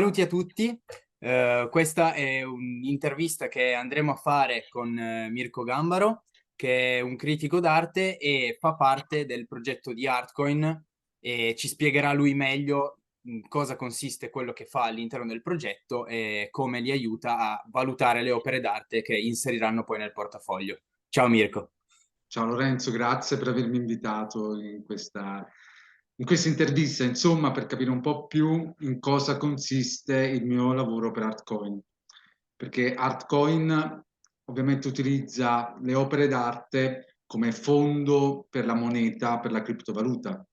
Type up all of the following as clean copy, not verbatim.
Benvenuti a tutti. Questa è un'intervista che andremo a fare con Mirko Gambaro, che è un critico d'arte e fa parte del progetto di Artcoin e ci spiegherà lui meglio in cosa consiste quello che fa all'interno del progetto e come li aiuta a valutare le opere d'arte che inseriranno poi nel portafoglio. Ciao Mirko. Ciao Lorenzo, grazie per avermi invitato in questa intervista, insomma, per capire un po' più in cosa consiste il mio lavoro per Artcoin. Perché Artcoin ovviamente utilizza le opere d'arte come fondo per la moneta, per la criptovaluta.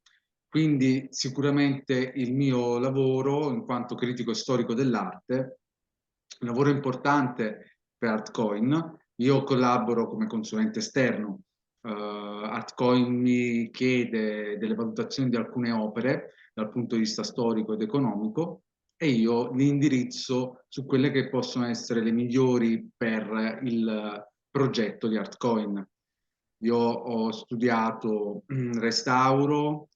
Quindi sicuramente il mio lavoro, in quanto critico storico dell'arte, un lavoro importante per Artcoin. Io collaboro come consulente esterno. Artcoin mi chiede delle valutazioni di alcune opere dal punto di vista storico ed economico e io li indirizzo su quelle che possono essere le migliori per il progetto di Artcoin. Io ho studiato restauro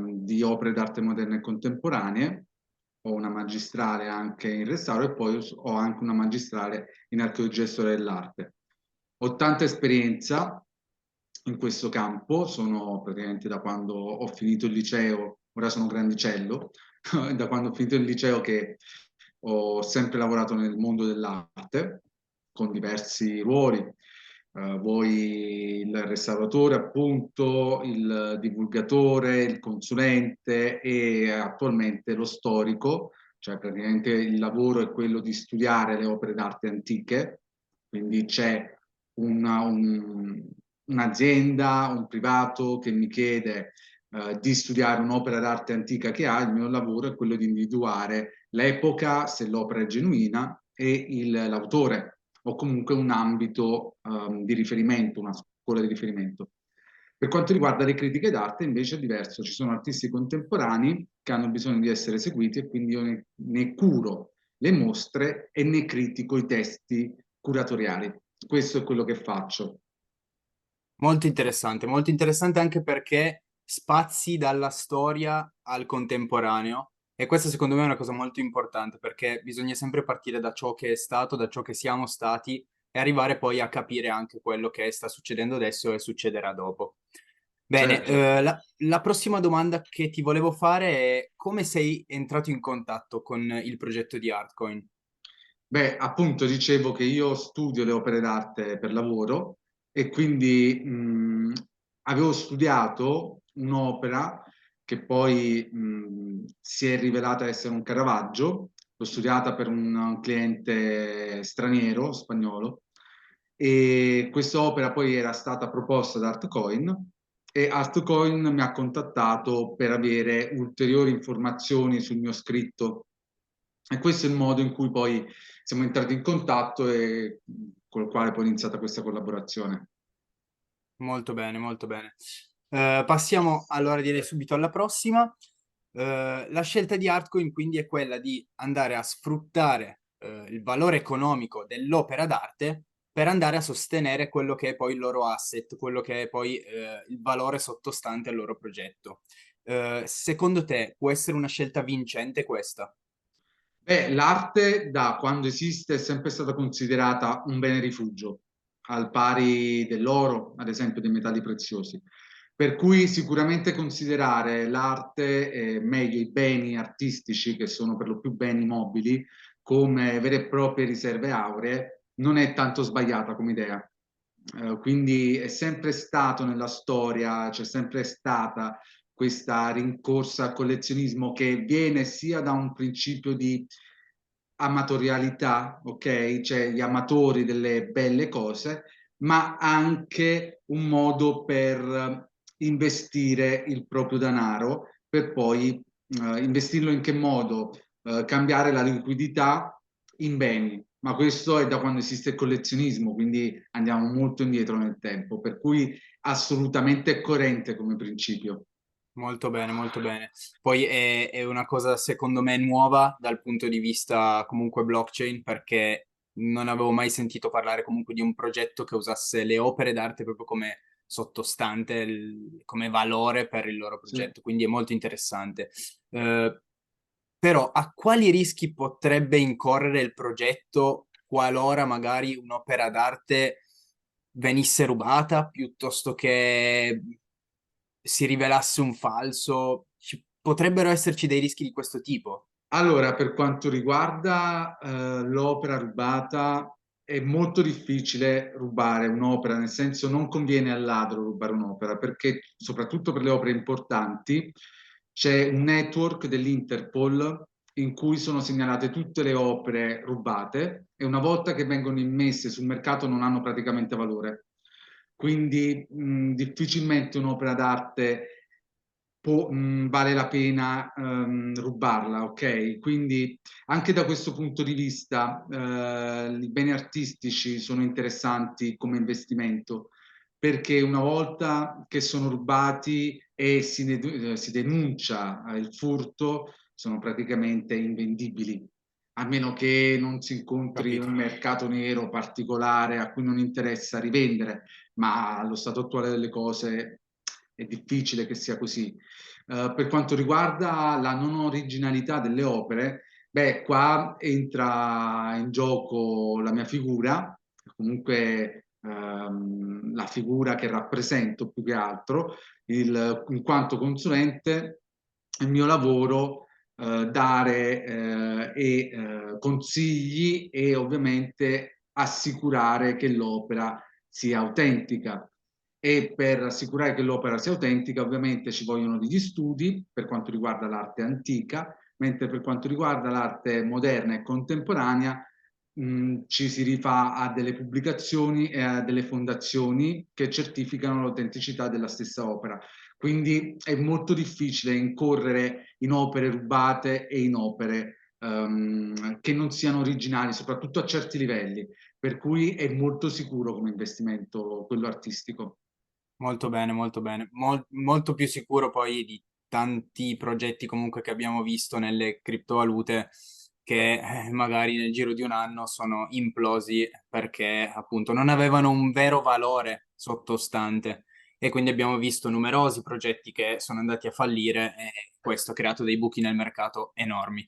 di opere d'arte moderne e contemporanee, ho una magistrale anche in restauro e poi ho anche una magistrale in archeologia e storia dell'arte. Ho tanta esperienza in questo campo, sono praticamente da quando ho finito il liceo, ora sono grandicello, da quando ho finito il liceo che ho sempre lavorato nel mondo dell'arte con diversi ruoli, voi il restauratore, appunto, il divulgatore, il consulente e attualmente lo storico, cioè praticamente il lavoro è quello di studiare le opere d'arte antiche, quindi c'è un'azienda, un privato che mi chiede di studiare un'opera d'arte antica che ha, il mio lavoro è quello di individuare l'epoca, se l'opera è genuina, e l'autore, o comunque un ambito di riferimento, una scuola di riferimento. Per quanto riguarda le critiche d'arte, invece è diverso, ci sono artisti contemporanei che hanno bisogno di essere seguiti e quindi io ne curo le mostre e ne critico i testi curatoriali. Questo è quello che faccio. Molto interessante anche perché spazi dalla storia al contemporaneo e questa secondo me è una cosa molto importante perché bisogna sempre partire da ciò che è stato, da ciò che siamo stati e arrivare poi a capire anche quello che sta succedendo adesso e succederà dopo. Bene, Certo. la prossima domanda che ti volevo fare è come sei entrato in contatto con il progetto di Artcoin? Beh, appunto dicevo che io studio le opere d'arte per lavoro e quindi avevo studiato un'opera che poi si è rivelata essere un Caravaggio, l'ho studiata per un cliente straniero, spagnolo, e quest'opera poi era stata proposta da Artcoin e Artcoin mi ha contattato per avere ulteriori informazioni sul mio scritto e questo è il modo in cui poi siamo entrati in contatto e con il quale poi è iniziata questa collaborazione. Molto bene, molto bene. Passiamo allora direi subito alla prossima. La scelta di Artcoin quindi è quella di andare a sfruttare il valore economico dell'opera d'arte per andare a sostenere quello che è poi il loro asset, quello che è poi il valore sottostante al loro progetto. Secondo te può essere una scelta vincente questa? Beh, l'arte da quando esiste è sempre stata considerata un bene rifugio, al pari dell'oro, ad esempio, dei metalli preziosi. Per cui sicuramente considerare l'arte, meglio i beni artistici, che sono per lo più beni mobili, come vere e proprie riserve auree, non è tanto sbagliata come idea. Quindi è sempre stato nella storia, c'è sempre stata questa rincorsa al collezionismo che viene sia da un principio di amatorialità, ok? Cioè gli amatori delle belle cose, ma anche un modo per investire il proprio denaro, per poi investirlo in che modo? Cambiare la liquidità in beni. Ma questo è da quando esiste il collezionismo, quindi andiamo molto indietro nel tempo, per cui assolutamente coerente come principio. Molto bene, molto bene. Poi è una cosa secondo me nuova dal punto di vista comunque blockchain perché non avevo mai sentito parlare comunque di un progetto che usasse le opere d'arte proprio come sottostante, come valore per il loro Sì. progetto, quindi è molto interessante. Eh, Però a quali rischi potrebbe incorrere il progetto qualora magari un'opera d'arte venisse rubata piuttosto che si rivelasse un falso? Potrebbero esserci dei rischi di questo tipo? Allora, per quanto riguarda l'opera rubata, è molto difficile rubare un'opera, nel senso non conviene al ladro rubare un'opera, perché soprattutto per le opere importanti c'è un network dell'Interpol in cui sono segnalate tutte le opere rubate e una volta che vengono immesse sul mercato non hanno praticamente valore. Quindi difficilmente un'opera d'arte vale la pena rubarla, ok? Quindi anche da questo punto di vista i beni artistici sono interessanti come investimento perché una volta che sono rubati e si denuncia il furto, sono praticamente invendibili, a meno che non si incontri Capito? un mercato nero particolare a cui non interessa rivendere, ma allo stato attuale delle cose è difficile che sia così. Per quanto riguarda la non originalità delle opere, beh, qua entra in gioco la mia figura, comunque la figura che rappresento più che altro, in quanto consulente, il mio lavoro dare consigli e ovviamente assicurare che l'opera sia autentica. E per assicurare che l'opera sia autentica, ovviamente ci vogliono degli studi per quanto riguarda l'arte antica, mentre per quanto riguarda l'arte moderna e contemporanea ci si rifà a delle pubblicazioni e a delle fondazioni che certificano l'autenticità della stessa opera. Quindi è molto difficile incorrere in opere rubate e in opere che non siano originali, soprattutto a certi livelli, per cui è molto sicuro come investimento quello artistico. Molto bene, molto bene. Molto più sicuro poi di tanti progetti comunque che abbiamo visto nelle criptovalute che magari nel giro di un anno sono implosi perché appunto non avevano un vero valore sottostante e quindi abbiamo visto numerosi progetti che sono andati a fallire e questo ha creato dei buchi nel mercato enormi.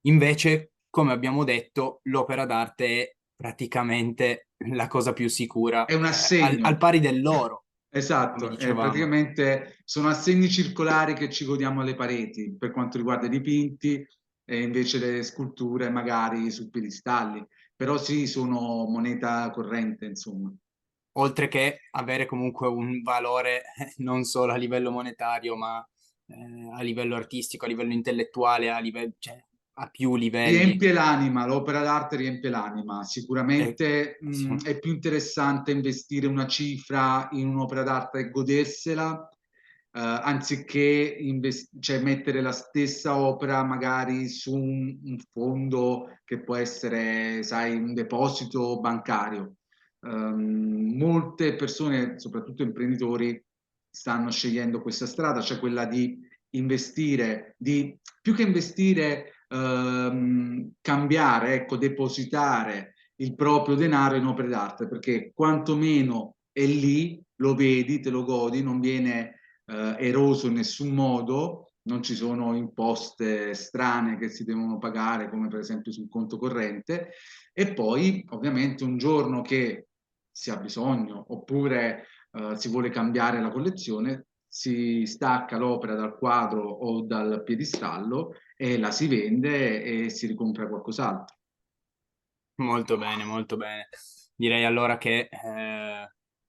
Invece, come abbiamo detto, l'opera d'arte è praticamente la cosa più sicura, È un al assegno. pari dell'oro, come Esatto, dicevamo. praticamente sono assegni circolari che ci godiamo alle pareti per quanto riguarda i dipinti e invece le sculture magari su piedistalli, però sì, sono moneta corrente, insomma. Oltre che avere comunque un valore non solo a livello monetario, ma a livello artistico, a livello intellettuale, cioè, a più livelli. Riempie l'anima, l'opera d'arte riempie l'anima. E- Sicuramente sì. è più interessante investire una cifra in un'opera d'arte e godersela, anziché cioè mettere la stessa opera magari su un fondo che può essere, sai, un deposito bancario. Molte persone, soprattutto imprenditori, stanno scegliendo questa strada, cioè quella di investire, di più che investire cambiare, ecco, depositare il proprio denaro in opere d'arte, perché quantomeno è lì, lo vedi, te lo godi, non viene eroso in nessun modo, non ci sono imposte strane che si devono pagare, come per esempio sul conto corrente, e poi ovviamente un giorno che si ha bisogno, oppure si vuole cambiare la collezione, si stacca l'opera dal quadro o dal piedistallo e la si vende e si ricompra qualcos'altro. Molto bene, molto bene. Direi allora che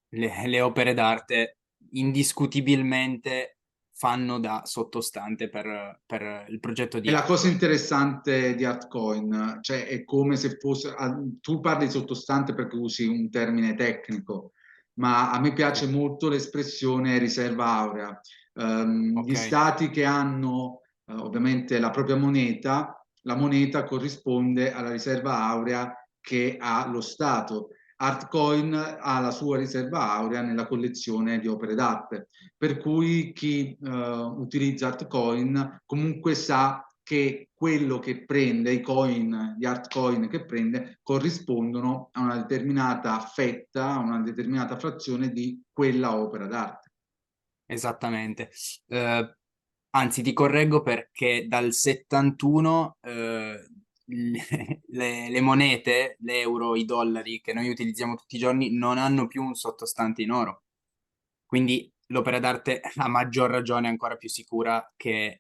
le opere d'arte indiscutibilmente fanno da sottostante per il progetto E di la cosa Artcoin. interessante di Altcoin, cioè è come se fosse, tu parli sottostante perché usi un termine tecnico, ma a me Sì. piace molto l'espressione riserva aurea. Gli Ok, stati che hanno ovviamente la propria moneta, la moneta corrisponde alla riserva aurea che ha lo Stato. Artcoin ha la sua riserva aurea nella collezione di opere d'arte, per cui chi utilizza Artcoin comunque sa che quello che prende, i coin, gli altcoin che prende, corrispondono a una determinata fetta, a una determinata frazione di quella opera d'arte. esattamente. Eh, Anzi, ti correggo perché dal 71 le monete, l'euro, i dollari che noi utilizziamo tutti i giorni non hanno più un sottostante in oro. Quindi l'opera d'arte a maggior ragione è ancora più sicura che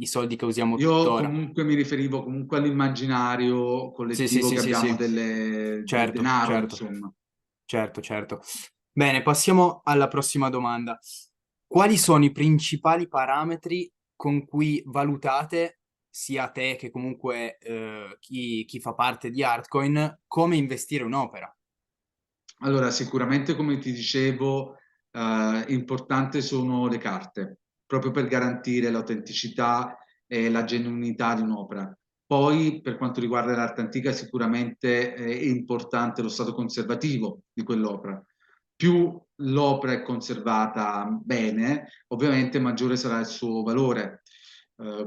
i soldi che usiamo Io tuttora. comunque mi riferivo comunque all'immaginario Sì, sì, collettivo sì, che sì, abbiamo sì. del Certo, denaro, certo, insomma. certo, certo. Bene, passiamo alla prossima domanda. Quali sono i principali parametri con cui valutate, sia te che comunque chi fa parte di Artcoin, come investire un'opera? Allora, sicuramente, come ti dicevo, importante sono le carte, proprio per garantire l'autenticità e la genuinità di un'opera. Poi, per quanto riguarda l'arte antica, sicuramente è importante lo stato conservativo di quell'opera. Più l'opera è conservata bene, ovviamente maggiore sarà il suo valore.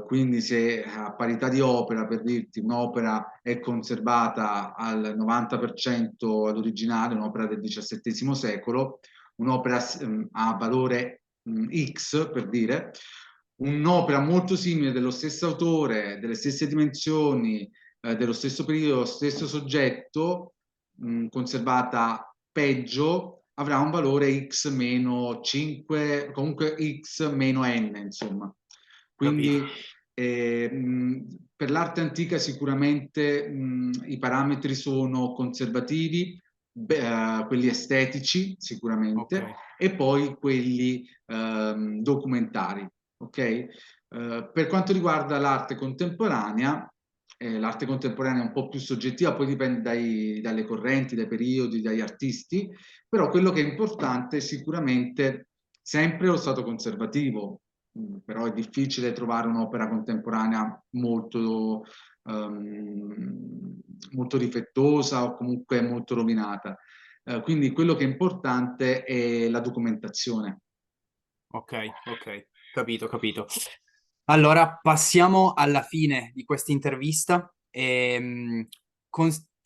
Quindi se a parità di opera, per dirti, un'opera è conservata al 90% all'originale, un'opera del XVII secolo, un'opera ha valore X, per dire, un'opera molto simile dello stesso autore, delle stesse dimensioni, dello stesso periodo, stesso soggetto, conservata peggio, avrà un valore X meno 5, comunque X meno N, insomma. Capito? Quindi per l'arte antica sicuramente i parametri sono conservativi, quelli estetici Ok, sicuramente, e poi quelli documentari. Ok? Per quanto riguarda l'arte contemporanea è un po' più soggettiva, poi dipende dalle correnti, dai periodi, dagli artisti, però quello che è importante è sicuramente sempre lo stato conservativo. Però è difficile trovare un'opera contemporanea molto difettosa o comunque molto rovinata. Quindi quello che è importante è la documentazione. ok, ok, capito, capito. Allora, passiamo alla fine di questa intervista.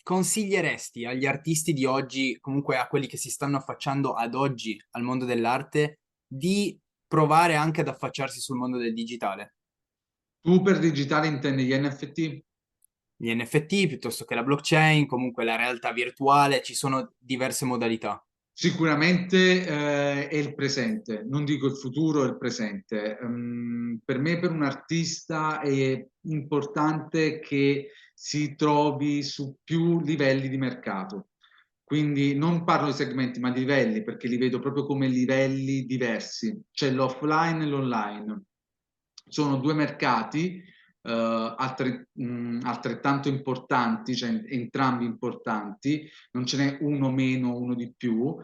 Consiglieresti agli artisti di oggi, comunque a quelli che si stanno affacciando ad oggi al mondo dell'arte, di provare anche ad affacciarsi sul mondo del digitale? Tu per digitale intendi gli NFT? Gli NFT piuttosto che la blockchain, comunque la realtà virtuale, ci sono diverse modalità. Sicuramente è il presente, non dico il futuro, è il presente. Per me, per un artista, è importante che si trovi su più livelli di mercato. Quindi non parlo di segmenti, ma di livelli, perché li vedo proprio come livelli diversi. C'è l'offline e l'online. Sono due mercati altrettanto importanti, cioè entrambi importanti, non ce n'è uno meno, uno di più.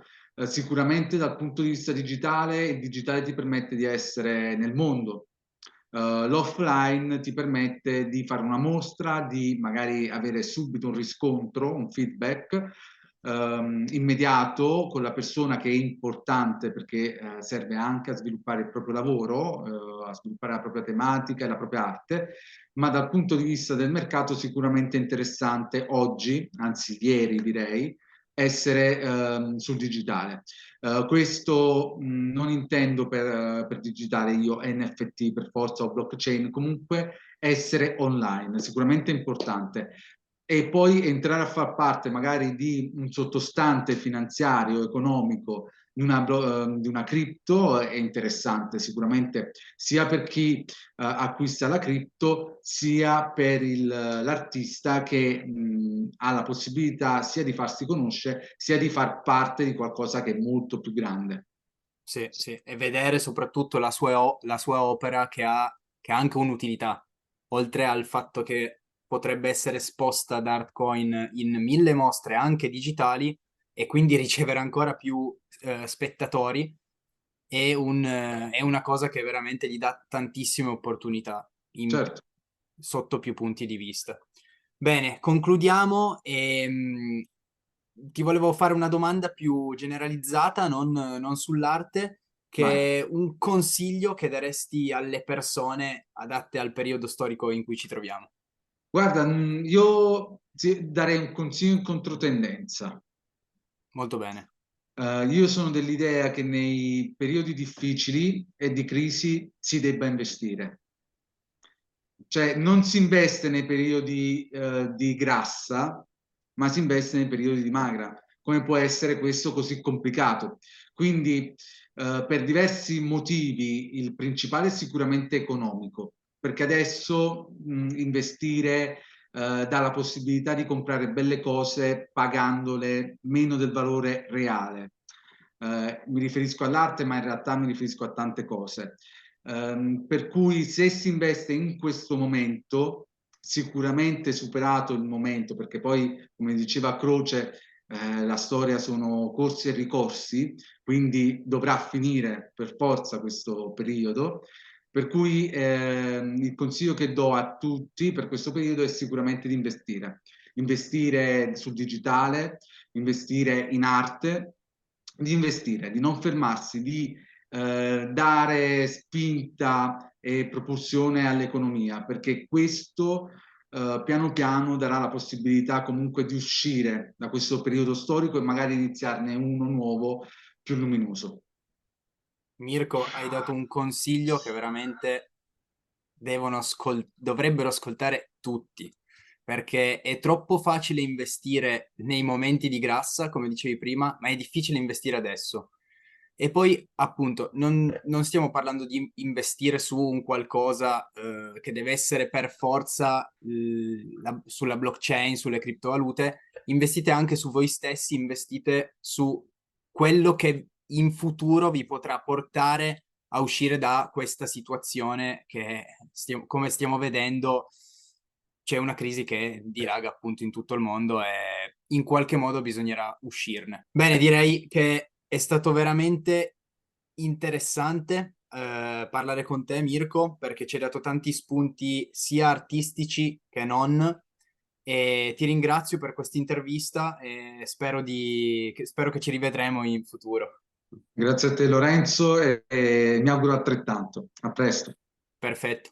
Sicuramente dal punto di vista digitale, il digitale ti permette di essere nel mondo. L'offline ti permette di fare una mostra, di magari avere subito un riscontro, un feedback immediato con la persona che è importante perché serve anche a sviluppare il proprio lavoro, a sviluppare la propria tematica e la propria arte, ma dal punto di vista del mercato sicuramente interessante oggi, anzi ieri direi, essere sul digitale. Questo non intendo per digitale io NFT per forza o blockchain, comunque essere online, sicuramente importante. E poi entrare a far parte magari di un sottostante finanziario, economico, di una cripto è interessante sicuramente sia per chi acquista la cripto sia per l'artista che ha la possibilità sia di farsi conoscere sia di far parte di qualcosa che è molto più grande. Sì, sì, e vedere soprattutto la sua opera che ha anche un'utilità, oltre al fatto che potrebbe essere esposta da Artcoin in 1000 mostre anche digitali e quindi ricevere ancora più spettatori, è una cosa che veramente gli dà tantissime opportunità Certo, sotto più punti di vista. Bene, concludiamo e ti volevo fare una domanda più generalizzata, non sull'arte, vai. che è un consiglio che daresti alle persone adatte al periodo storico in cui ci troviamo. Guarda, io darei un consiglio in controtendenza. Molto bene. Io sono dell'idea che nei periodi difficili e di crisi si debba investire. Cioè non si investe nei periodi di grassa, ma si investe nei periodi di magra. Come può essere questo così complicato? Quindi per diversi motivi il principale è sicuramente economico, perché adesso investire dà la possibilità di comprare belle cose pagandole meno del valore reale. Mi riferisco all'arte, ma in realtà mi riferisco a tante cose. Per cui se si investe in questo momento, sicuramente superato il momento, perché poi, come diceva Croce, la storia sono corsi e ricorsi, quindi dovrà finire per forza questo periodo. Per cui il consiglio che do a tutti per questo periodo è sicuramente di investire. Investire sul digitale, investire in arte, di investire, di non fermarsi, di dare spinta e propulsione all'economia, perché questo piano piano darà la possibilità comunque di uscire da questo periodo storico e magari iniziarne uno nuovo più luminoso. Mirko, hai dato un consiglio che veramente dovrebbero ascoltare tutti, perché è troppo facile investire nei momenti di grassa, come dicevi prima, ma è difficile investire adesso. E poi, appunto, non stiamo parlando di investire su un qualcosa che deve essere per forza sulla blockchain, sulle criptovalute. Investite anche su voi stessi, investite su quello che in futuro vi potrà portare a uscire da questa situazione che, come stiamo vedendo, c'è una crisi che diraga appunto in tutto il mondo e in qualche modo bisognerà uscirne. Bene, direi che è stato veramente interessante parlare con te, Mirko, perché ci hai dato tanti spunti sia artistici che non. E ti ringrazio per questa intervista e spero che ci rivedremo in futuro. Grazie a te Lorenzo e mi auguro altrettanto. A presto. Perfetto.